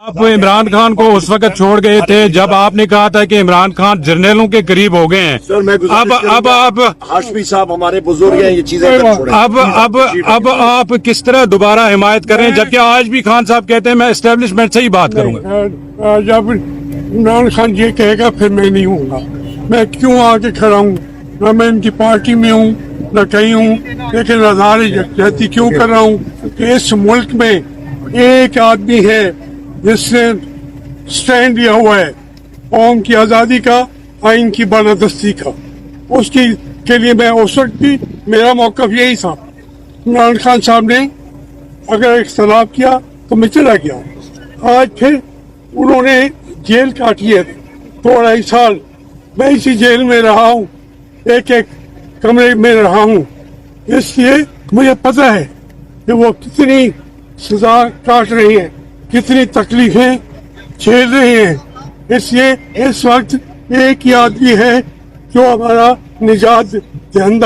آپ عمران خان کو اس وقت چھوڑ گئے تھے جب آپ نے کہا تھا کہ عمران خان جرنیلوں کے قریب ہو گئے ہیں. اب ہاشمی صاحب ہمارے بزرگ ہیں, یہ چیزیں اب آپ کس طرح دوبارہ حمایت کریں جبکہ آج بھی خان صاحب کہتے ہیں میں اسٹیبلشمنٹ سے ہی بات کروں گا. جب عمران خان یہ کہے گا پھر میں نہیں ہوں گا. میں کیوں آگے کھڑا ہوں, نہ میں ان کی پارٹی میں ہوں نہ کہیں ہوں, لیکن اظہار یکجہتی کیوں کر رہا ہوں کہ اس ملک میں ایک آدمی ہے جس نے سٹینڈ لیا ہوا ہے قوم کی آزادی کا, آئین کی بالادستی کا. اس کی کے لیے میں اس وقت بھی میرا موقف یہی تھا. عمران خان صاحب نے اگر اختلاف کیا تو میں چلا گیا. آج پھر انہوں نے جیل کاٹی ہے 2.5 سال. میں اسی جیل میں رہا ہوں, ایک کمرے میں رہا ہوں. اس لیے مجھے پتہ ہے کہ وہ کتنی سزا کاٹ رہی ہیں, کتنی تکلیفیں جھیل رہے ہیں. اس لیے اس وقت ایک ہی آدمی ہے جو ہمارا نجات دہندہ